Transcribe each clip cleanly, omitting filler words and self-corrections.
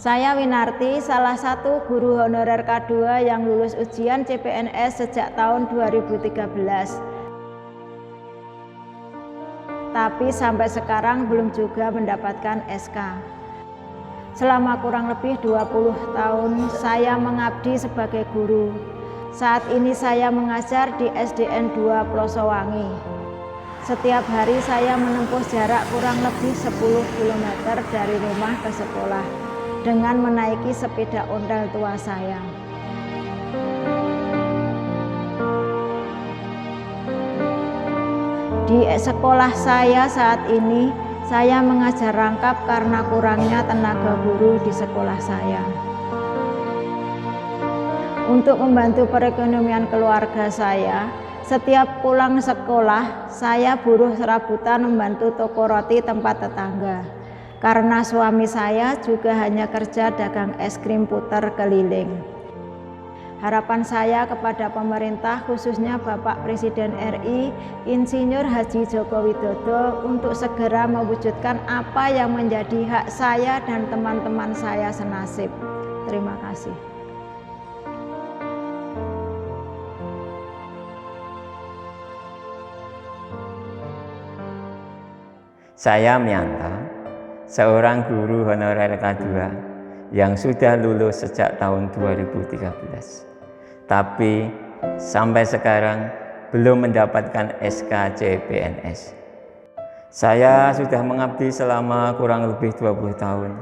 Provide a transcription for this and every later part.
Saya Winarti, salah satu guru honorer K2 yang lulus ujian CPNS sejak tahun 2013. Tapi sampai sekarang belum juga mendapatkan SK. Selama kurang lebih 20 tahun saya mengabdi sebagai guru. Saat ini saya mengajar di SDN 2 Plosowangi. Setiap hari saya menempuh jarak kurang lebih 10 km dari rumah ke sekolah dengan menaiki sepeda ontel tua saya. Di sekolah saya saat ini, saya mengajar rangkap karena kurangnya tenaga guru di sekolah saya. Untuk membantu perekonomian keluarga saya, setiap pulang sekolah, saya buruh serabutan membantu toko roti tempat tetangga. Karena suami saya juga hanya kerja dagang es krim puter keliling. Harapan saya kepada pemerintah, khususnya Bapak Presiden RI, Insinyur Haji Joko Widodo, untuk segera mewujudkan apa yang menjadi hak saya dan teman-teman saya senasib. Terima kasih. Saya Mianta, seorang guru honorer K2 yang sudah lulus sejak tahun 2013. Tapi sampai sekarang belum mendapatkan SK CPNS. Saya sudah mengabdi selama kurang lebih 20 tahun.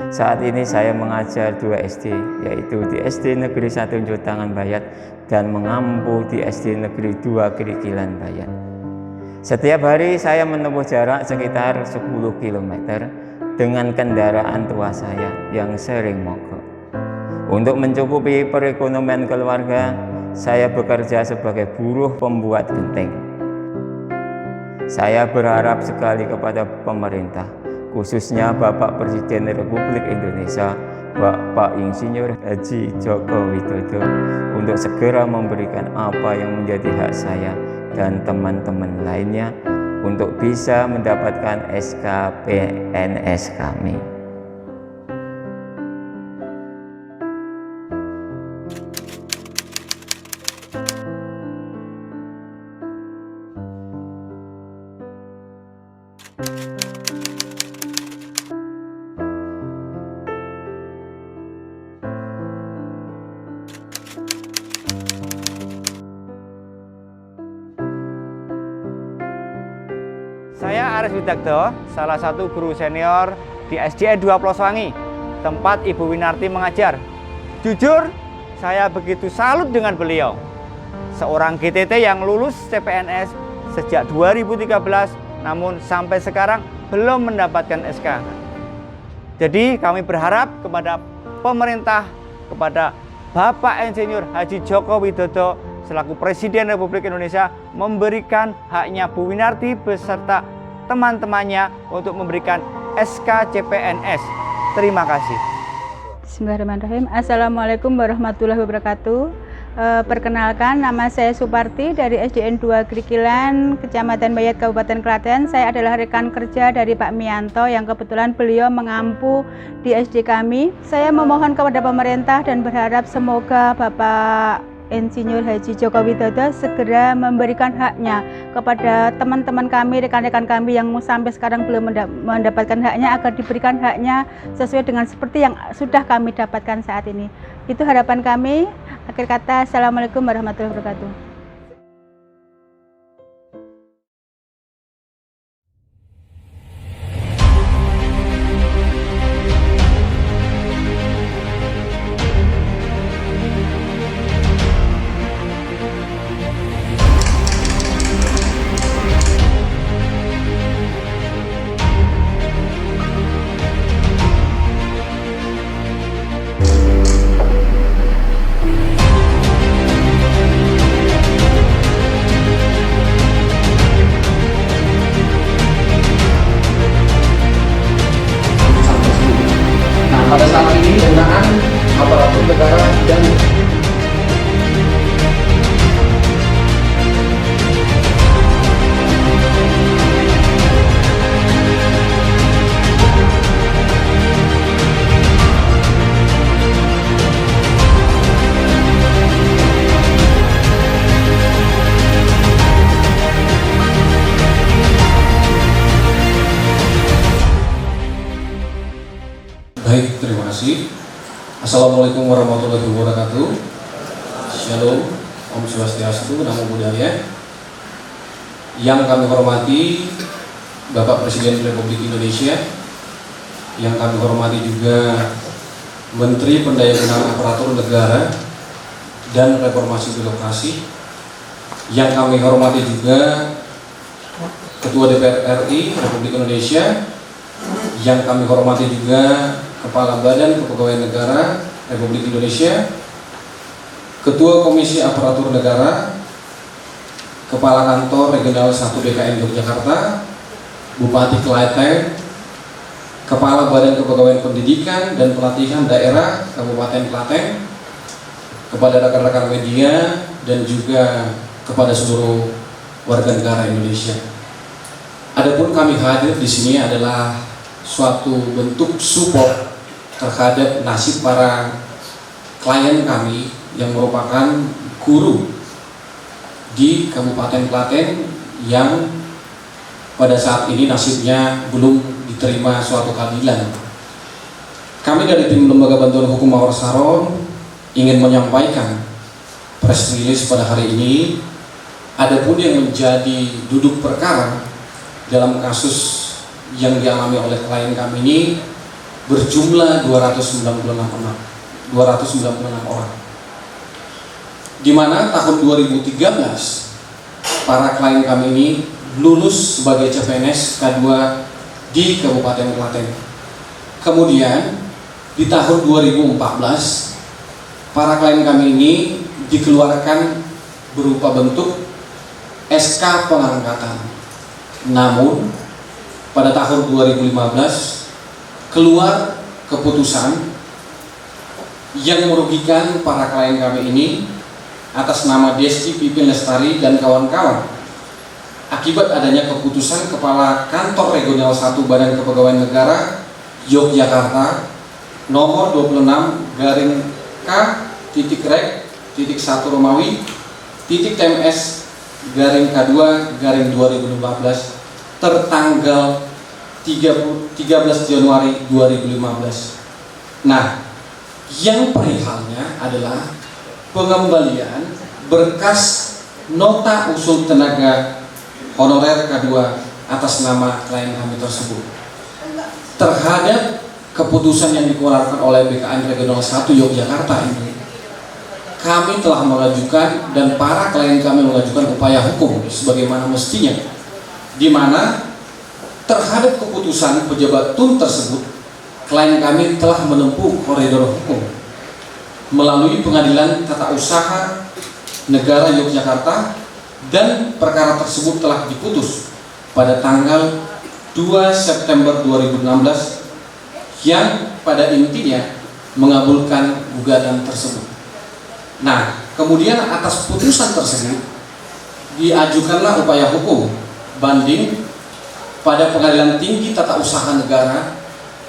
Saat ini saya mengajar 2 SD, yaitu di SD Negeri 1 Jotangan Bayat dan mengampu di SD Negeri 2 Krikilan Bayat. Setiap hari saya menempuh jarak sekitar 10 km dengan kendaraan tua saya yang sering mogok. Untuk mencukupi perekonomian keluarga, saya bekerja sebagai buruh pembuat genteng. Saya berharap sekali kepada pemerintah, khususnya Bapak Presiden Republik Indonesia, Bapak Insinyur Haji Joko Widodo, untuk segera memberikan apa yang menjadi hak saya dan teman-teman lainnya untuk bisa mendapatkan SK PNS kami. Saya Aris Widagdo, salah satu guru senior di SDN 2 Plosowangi, tempat Ibu Winarti mengajar. Jujur, saya begitu salut dengan beliau. Seorang GTT yang lulus CPNS sejak 2013, namun sampai sekarang belum mendapatkan SK. Jadi kami berharap kepada pemerintah, kepada Bapak Insinyur Haji Joko Widodo selaku Presiden Republik Indonesia memberikan haknya Bu Winarti beserta teman-temannya untuk memberikan SK CPNS. Terima kasih. Bismillahirrahmanirrahim. Assalamualaikum warahmatullahi wabarakatuh. Perkenalkan, nama saya Suparti dari SDN 2 Krikilan, Kecamatan Bayat, Kabupaten Klaten. Saya adalah rekan kerja dari Pak Mianto yang kebetulan beliau mengampu di SD kami. Saya memohon kepada pemerintah dan berharap semoga Bapak Insinyur Haji Joko Widodo segera memberikan haknya kepada teman-teman kami, rekan-rekan kami yang sampai sekarang belum mendapatkan haknya, agar diberikan haknya sesuai dengan seperti yang sudah kami dapatkan saat ini. Itu harapan kami. Akhir kata, Assalamualaikum warahmatullahi wabarakatuh. Pada saat ini penggunaan aparatur negara dan Baik, terima kasih. Assalamualaikum warahmatullahi wabarakatuh. Shalom, Om Swastiastu, Namo Buddhaya. Yang kami hormati Bapak Presiden Republik Indonesia, yang kami hormati juga Menteri Pendayagunaan Aparatur Negara dan Reformasi Birokrasi, yang kami hormati juga Ketua DPR RI Republik Indonesia, yang kami hormati juga Kepala Badan Kepegawaian Negara Republik Indonesia, Ketua Komisi Aparatur Negara, Kepala Kantor Regional 1 BKN Yogyakarta, Bupati Klaten, Kepala Badan Kepegawaian Pendidikan dan Pelatihan Daerah Kabupaten Klaten, kepada rekan-rekan media dan juga kepada seluruh warga negara Indonesia. Adapun kami hadir di sini adalah suatu bentuk support terhadap nasib para klien kami yang merupakan guru di Kabupaten Klaten yang pada saat ini nasibnya belum diterima suatu keadilan. Kami dari tim Lembaga Bantuan Hukum Mawar Saron ingin menyampaikan press release pada hari ini. Adapun yang menjadi duduk perkara dalam kasus yang dialami oleh klien kami ini berjumlah 296 orang, di mana tahun 2013 para klien kami ini lulus sebagai CPNS K2 di Kabupaten Klaten. Kemudian di tahun 2014 para klien kami ini dikeluarkan berupa bentuk SK pengangkatan. Namun pada tahun 2015 keluar keputusan yang merugikan para klien kami ini atas nama Desti Pipin Lestari dan kawan-kawan, akibat adanya keputusan Kepala Kantor Regional 1 Badan Kepegawaian Negara Yogyakarta nomor 26/K.Rek.1 Romawi .TMS K2/2015 tertanggal 13 Januari 2015. Nah, yang perihalnya adalah pengembalian berkas nota usul tenaga honorer K2 atas nama klien kami tersebut terhadap keputusan yang dikeluarkan oleh BKN Regional 1 Yogyakarta ini. Kami telah mengajukan dan para klien kami mengajukan upaya hukum sebagaimana mestinya, di mana terhadap keputusan pejabat TUN tersebut klien kami telah menempuh koridor hukum melalui Pengadilan Tata Usaha Negara Yogyakarta, dan perkara tersebut telah diputus pada tanggal 2 September 2016 yang pada intinya mengabulkan gugatan tersebut. Nah, kemudian atas putusan tersebut diajukanlah upaya hukum banding pada Pengadilan Tinggi Tata Usaha Negara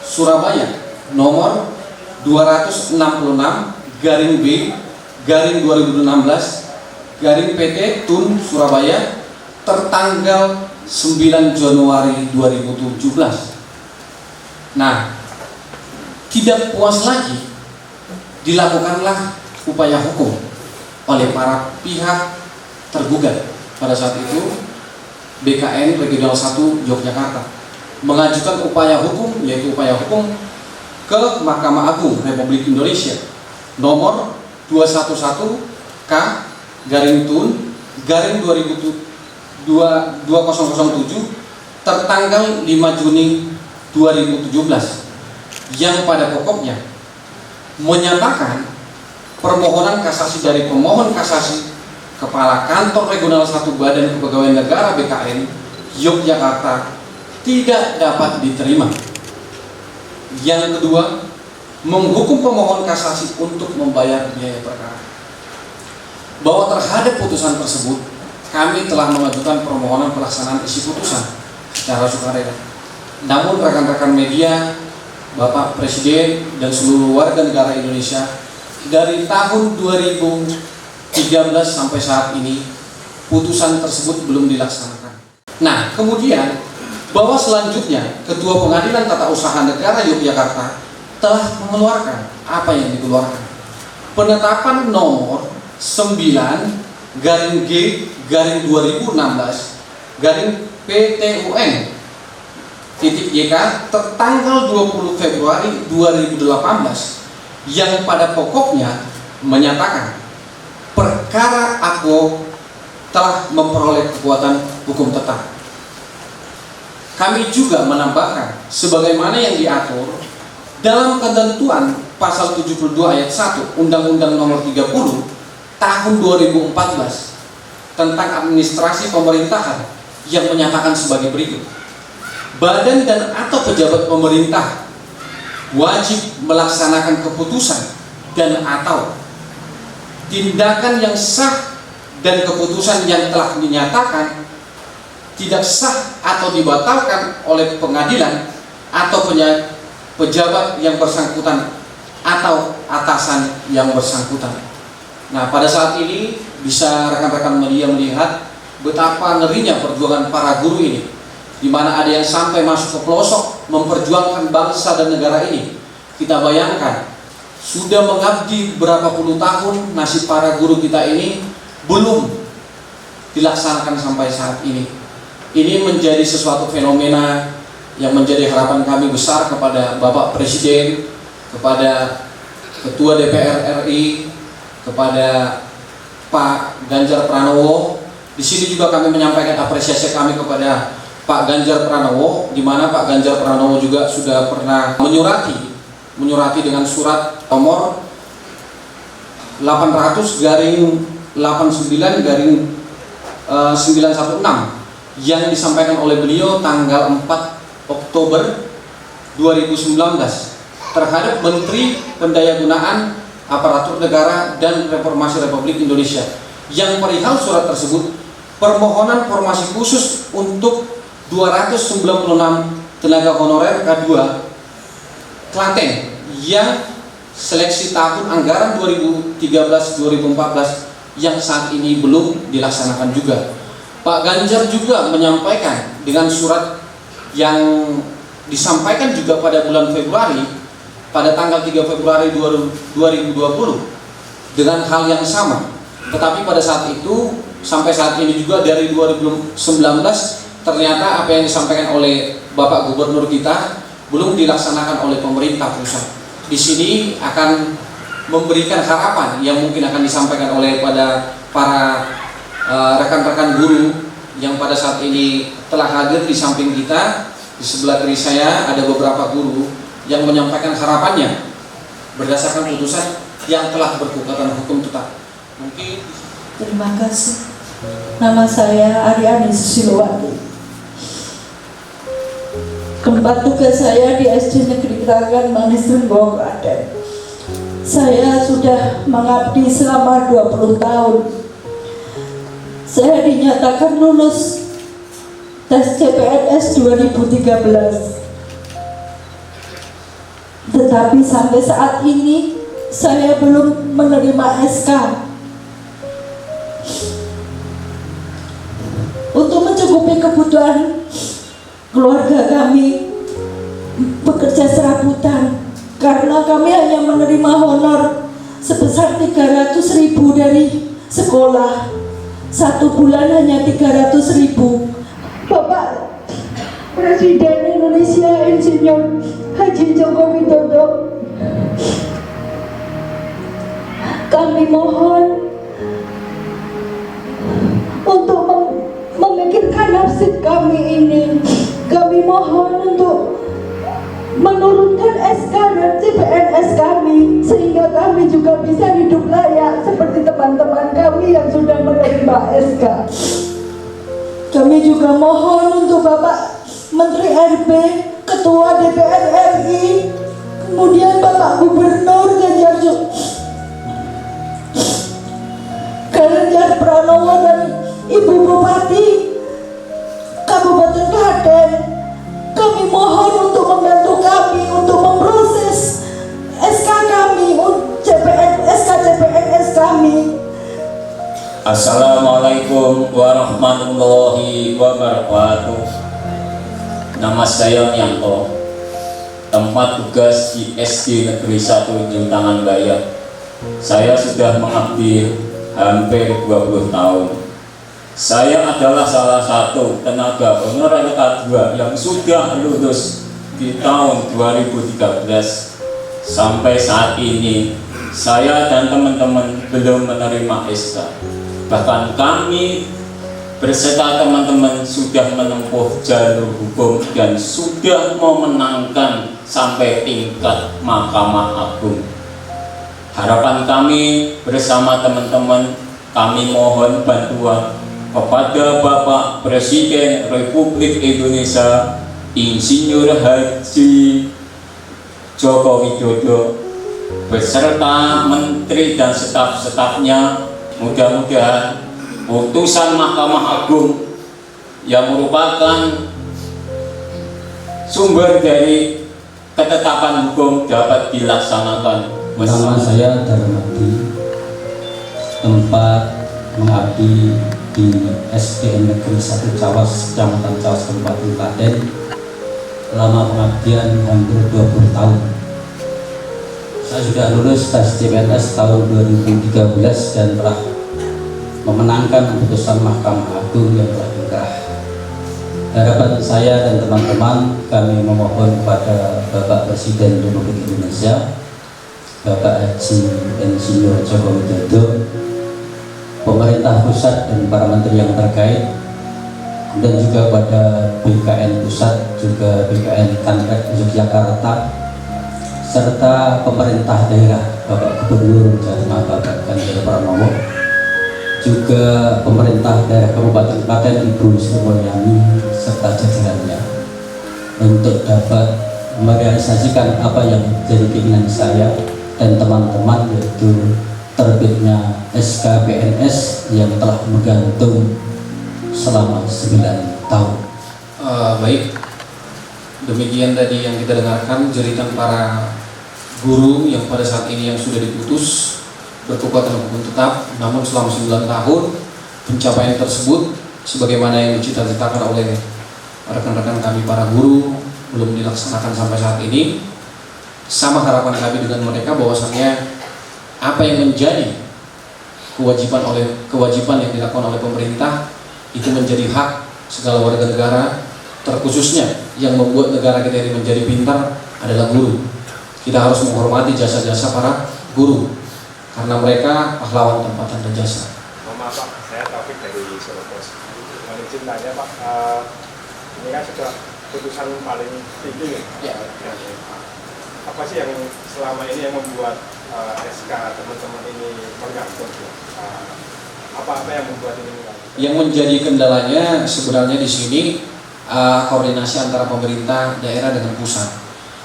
Surabaya nomor 266/B/2016 TUN Surabaya tertanggal 9 Januari 2017. Nah, tidak puas lagi, dilakukanlah upaya hukum oleh para pihak tergugat. Pada saat itu BKN Regional 1 Yogyakarta mengajukan upaya hukum, yaitu upaya hukum ke Mahkamah Agung Republik Indonesia nomor 211K/TUN/2007 tertanggal 5 Juni 2017, yang pada pokoknya menyatakan permohonan kasasi dari pemohon kasasi Kepala Kantor Regional 1 Badan Kepegawaian Negara BKN Yogyakarta tidak dapat diterima. Yang kedua, menghukum pemohon kasasi untuk membayar biaya perkara. Bahwa terhadap putusan tersebut, kami telah mengajukan permohonan pelaksanaan isi putusan secara sukarela. Namun rekan-rekan media, Bapak Presiden dan seluruh warga negara Indonesia, dari tahun 2013 sampai saat ini putusan tersebut belum dilaksanakan. Nah, kemudian bahwa selanjutnya Ketua Pengadilan Tata Usaha Negara Yogyakarta telah mengeluarkan apa yang dikeluarkan. Penetapan nomor 9/G/2016/PTUN tertanggal 20 Februari 2018 yang pada pokoknya menyatakan perkara aku telah memperoleh kekuatan hukum tetap. Kami juga menambahkan sebagaimana yang diatur dalam ketentuan pasal 72 ayat 1 Undang-Undang Nomor 30 Tahun 2014 tentang administrasi pemerintahan yang menyatakan sebagai berikut. Badan dan atau pejabat pemerintah wajib melaksanakan keputusan dan atau tindakan yang sah dan keputusan yang telah dinyatakan tidak sah atau dibatalkan oleh pengadilan atau pejabat yang bersangkutan atau atasan yang bersangkutan. Nah, pada saat ini bisa rekan-rekan media melihat betapa ngerinya perjuangan para guru ini, di mana ada yang sampai masuk ke pelosok memperjuangkan bangsa dan negara ini. Kita bayangkan sudah mengabdi berapa puluh tahun, nasib para guru kita ini belum dilaksanakan sampai saat ini. Ini menjadi sesuatu fenomena yang menjadi harapan kami besar kepada Bapak Presiden, kepada Ketua DPR RI, kepada Pak Ganjar Pranowo. Di sini juga kami menyampaikan apresiasi kami kepada Pak Ganjar Pranowo, di mana Pak Ganjar Pranowo juga sudah pernah menyurati dengan surat nomor 800/89/916 yang disampaikan oleh beliau tanggal 4 Oktober 2019 terhadap Menteri Pendayagunaan Aparatur Negara dan Reformasi Republik Indonesia, yang perihal surat tersebut permohonan formasi khusus untuk 296 tenaga honorer K2 Klaten yang seleksi tahun anggaran 2013-2014 yang saat ini belum dilaksanakan juga. Pak Ganjar juga menyampaikan dengan surat yang disampaikan juga pada bulan Februari, pada tanggal 3 Februari 2020 dengan hal yang sama. Tetapi pada saat itu sampai saat ini juga dari 2019 ternyata apa yang disampaikan oleh Bapak Gubernur kita belum dilaksanakan oleh pemerintah pusat. Di sini akan memberikan harapan yang mungkin akan disampaikan oleh pada para rekan-rekan guru yang pada saat ini telah hadir di samping kita. Di sebelah kiri saya ada beberapa guru yang menyampaikan harapannya berdasarkan putusan yang telah berkekuatan hukum tetap. Mungkin. Terima kasih. Nama saya Aryani Susilowati. Tempat tugas saya di SD Negeri Kragan Manisrun Bawang Klaten. Saya sudah mengabdi selama 20 tahun. Saya dinyatakan lulus tes CPNS 2013. Tetapi sampai saat ini saya belum menerima SK. Untuk mencukupi kebutuhan keluarga kami bekerja serabutan, karena kami hanya menerima honor sebesar 300.000 dari sekolah. 1 bulan hanya 300.000. Bapak Presiden Indonesia Insinyur Haji Joko Widodo, kami mohon untuk memikirkan nasib kami ini. Kami mohon untuk menurunkan SK dan CPNS kami, sehingga kami juga bisa hidup layak seperti teman-teman kami yang sudah menerima SK. Kami juga mohon untuk Bapak Menteri RB, Ketua DPR RI, kemudian Bapak Gubernur Ganjar Pranowo dan Ibu Bupati Kabupaten Klaten. Kami mohon untuk membantu kami untuk memproses SK kami, SK CPNS kami. Assalamualaikum warahmatullahi wabarakatuh. Nama saya Mianto, tempat tugas di SD Negeri 1 Juntangan Bayat. Saya sudah mengabdi hampir 20 tahun. Saya adalah salah satu tenaga honorer K2 yang sudah lulus di tahun 2013. Sampai saat ini, saya dan teman-teman belum menerima SK. Bahkan kami berserta teman-teman sudah menempuh jalur hukum dan sudah memenangkan sampai tingkat Mahkamah Agung. Harapan kami bersama teman-teman, kami mohon bantuan kepada Bapak Presiden Republik Indonesia Insinyur Haji Joko Widodo beserta menteri dan staf-stafnya. Mudah-mudahan putusan Mahkamah Agung yang merupakan sumber dari ketetapan hukum dapat dilaksanakan. Nama saya Darmadi, tempat mengabdi di SDN Negeri 1 Cawas, Kecamatan Cawas, Kabupaten Klaten. Lama pengabdian hampir 20 tahun. Saya sudah lulus tes CPNS tahun 2013 dan telah memenangkan putusan Mahkamah Agung yang telah inkrah. Harapan saya dan teman-teman, kami memohon kepada Bapak Presiden Republik Indonesia, Bapak Haji Insinyur Joko Widodo, pemerintah pusat dan para menteri yang terkait, dan juga pada BKN pusat, juga BKN Kantek Yogyakarta, serta pemerintah daerah, Bapak Gubernur Jawa Bapak Ganjar Pranowo, juga pemerintah daerah Kabupaten Klaten Ibu Sri Mulyani serta jajarannya, untuk dapat merealisasikan apa yang menjadi keinginan saya dan teman-teman, yaitu terbitnya SK PNS yang telah menggantung selama 9 tahun. Baik, demikian tadi yang kita dengarkan jeritan para guru yang pada saat ini yang sudah diputus berkekuatan hukum tetap, namun selama 9 tahun pencapaian tersebut sebagaimana yang dicita-citakan oleh rekan-rekan kami para guru belum dilaksanakan sampai saat ini. Sama harapan kami dengan mereka bahwasannya apa yang menjadi kewajiban yang dilakukan oleh pemerintah itu menjadi hak segala warga negara, terkhususnya yang membuat negara kita ini menjadi pintar adalah guru. Kita harus menghormati jasa-jasa para guru karena mereka pahlawan tempatan dan jasa. Maaf Pak, saya Taufik dari Surabaya. Mohon izin tanya Pak, ini kan sudah putusan paling tinggi nih. Ya. Apa sih yang selama ini yang membuat SK teman-teman ini menggantung? Apa yang membuat ini menggantung? Yang menjadi kendalanya sebenarnya di sini koordinasi antara pemerintah daerah dengan pusat.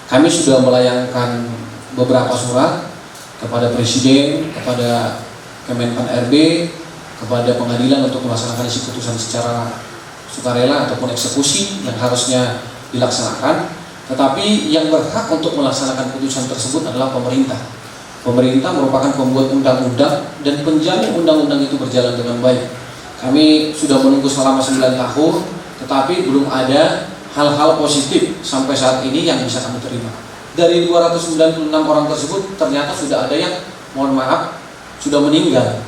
Kami sudah melayangkan beberapa surat kepada Presiden, kepada Kemenpan RB, kepada pengadilan untuk melaksanakan isi putusan secara sukarela ataupun eksekusi yang harusnya dilaksanakan. Tetapi yang berhak untuk melaksanakan putusan tersebut adalah pemerintah. Pemerintah merupakan pembuat undang-undang dan penjamin undang-undang itu berjalan dengan baik. Kami sudah menunggu selama 9 tahun, tetapi belum ada hal-hal positif sampai saat ini yang bisa kami terima. Dari 296 orang tersebut ternyata sudah ada yang, mohon maaf, sudah meninggal.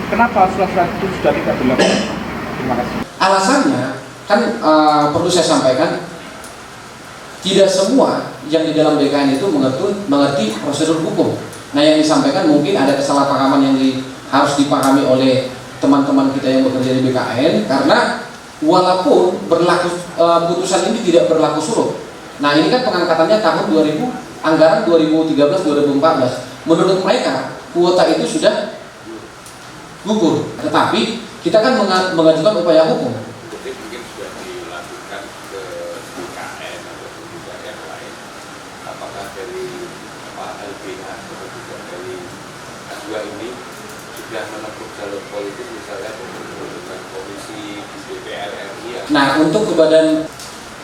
Kenapa surat-surat itu sudah tidak dilakukan? Terima kasih. Alasannya kan perlu saya sampaikan, tidak semua yang di dalam BKN itu mengerti prosedur hukum. Nah, yang disampaikan mungkin ada kesalahpahaman yang harus dipahami oleh teman-teman kita yang bekerja di BKN, karena walaupun putusan ini tidak berlaku surut. Nah, ini kan pengangkatannya tahun 2000, anggaran 2013-2014. Menurut mereka kuota itu sudah gugur, tetapi kita kan mengajukan upaya hukum. Mungkin sudah dilakukan ke BKN atau juga yang lain. Apakah dari LBH atau juga dari A2 ini sudah menempuh jalur politik, misalnya pembentukan komisi di DPR RI? Nah, untuk ke badan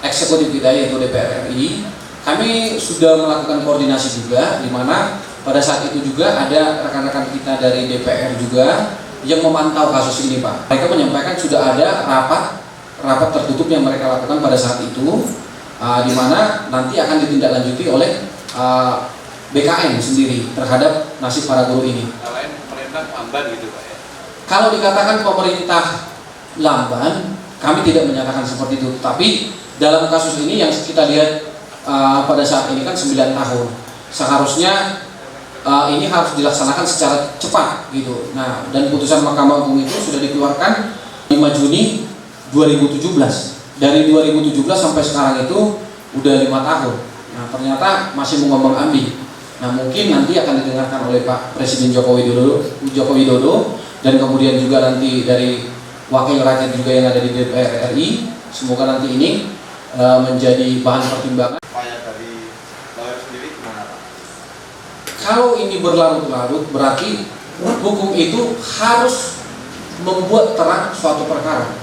eksekutif kita yaitu DPR RI, kami sudah melakukan koordinasi juga, di mana pada saat itu juga ada rekan-rekan kita dari DPR juga yang memantau kasus ini, Pak. Mereka menyampaikan sudah ada rapat tertutup yang mereka lakukan pada saat itu, di mana nanti akan ditindaklanjuti oleh BKN sendiri terhadap nasib para guru ini. Lain pemerintah lamban gitu Pak ya? Kalau dikatakan pemerintah lamban, kami tidak menyatakan seperti itu. Tapi dalam kasus ini yang kita lihat pada saat ini kan 9 tahun. Seharusnya ini harus dilaksanakan secara cepat gitu. Nah, dan putusan Mahkamah Agung itu sudah dikeluarkan 5 Juni 2017. Dari 2017 sampai sekarang itu udah 5 tahun. Nah, ternyata masih mengombang-ambing. Nah, mungkin nanti akan didengarkan oleh Pak Presiden Joko Widodo dan kemudian juga nanti dari wakil rakyat juga yang ada di DPR RI. Semoga nanti ini menjadi bahan pertimbangan. Upaya dari lawyer sendiri gimana Pak? Kalau ini berlarut-larut berarti hukum itu harus membuat terang suatu perkara.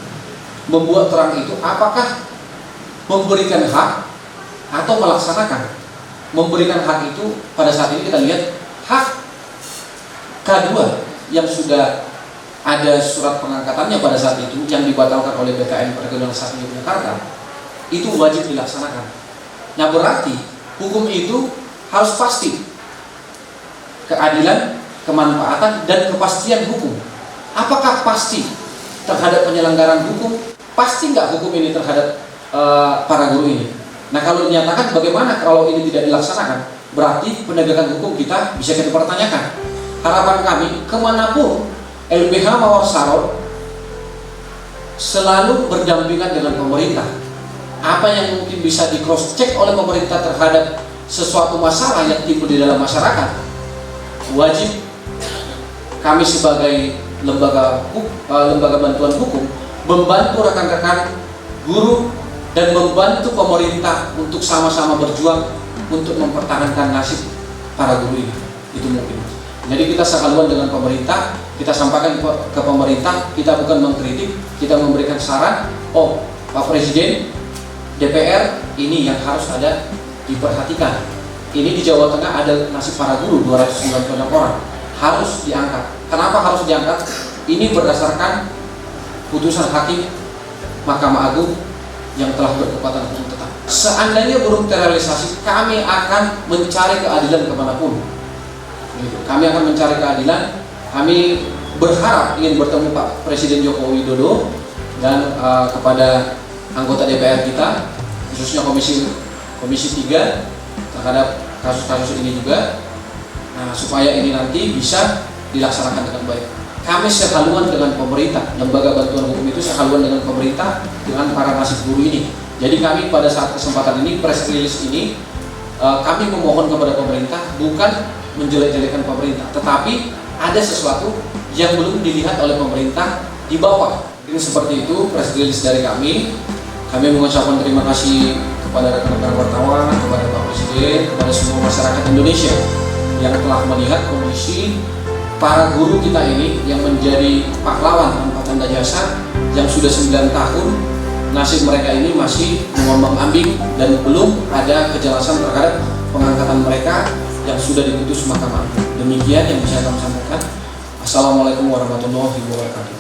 Membuat terang itu apakah memberikan hak atau melaksanakan. Memberikan hak itu pada saat ini kita lihat hak K2 yang sudah ada surat pengangkatannya pada saat itu yang dibatalkan oleh BKN Perkebunan Satu Yogyakarta itu wajib dilaksanakan. Nah, berarti hukum itu harus pasti, keadilan, kemanfaatan, dan kepastian hukum. Apakah pasti terhadap penyelenggaraan hukum? Pasti nggak hukum ini terhadap para guru ini? Nah, kalau dinyatakan bagaimana kalau ini tidak dilaksanakan? Berarti penegakan hukum kita bisa kita pertanyakan. Harapan kami kemanapun LBH Mawar Sarot selalu berdampingan dengan pemerintah. Apa yang mungkin bisa di cross check oleh pemerintah terhadap sesuatu masalah yang timbul di dalam masyarakat, wajib kami sebagai lembaga bantuan hukum membantu rekan-rekan guru dan membantu pemerintah untuk sama-sama berjuang untuk mempertahankan nasib para guru ini. Itu mungkin. Jadi kita sehaluan dengan pemerintah, kita sampaikan ke pemerintah, kita bukan mengkritik, kita memberikan saran. Oh, Pak Presiden, DPR ini yang harus ada diperhatikan. Ini di Jawa Tengah ada nasib para guru 296 orang, harus diangkat. Kenapa harus diangkat? Ini berdasarkan putusan hakim Mahkamah Agung yang telah berkekuatan hukum tetap. Seandainya belum terrealisasi, kami akan mencari keadilan kemanapun. Kami akan mencari keadilan. Kami berharap ingin bertemu Pak Presiden Joko Widodo dan kepada anggota DPR kita, khususnya Komisi 3 terhadap kasus-kasus ini juga, supaya ini nanti bisa dilaksanakan dengan baik. Kami sehaluan dengan pemerintah, lembaga bantuan hukum itu sehaluan dengan pemerintah, dengan para nasib guru ini. Jadi kami pada saat kesempatan ini, press release ini, kami memohon kepada pemerintah bukan menjelek-jelekan pemerintah, tetapi ada sesuatu yang belum dilihat oleh pemerintah di bawah. Ini seperti itu press release dari kami. Kami mengucapkan terima kasih kepada rekan-rekan wartawan, kepada Pak Presiden, kepada semua masyarakat Indonesia yang telah melihat kondisi para guru kita ini yang menjadi pahlawan tanpa tanda jasa, yang sudah 9 tahun nasib mereka ini masih mengombang-ambing dan belum ada kejelasan terhadap pengangkatan mereka yang sudah diputus Mahkamah Agung. Demikian yang bisa kami sampaikan. Assalamualaikum warahmatullahi wabarakatuh.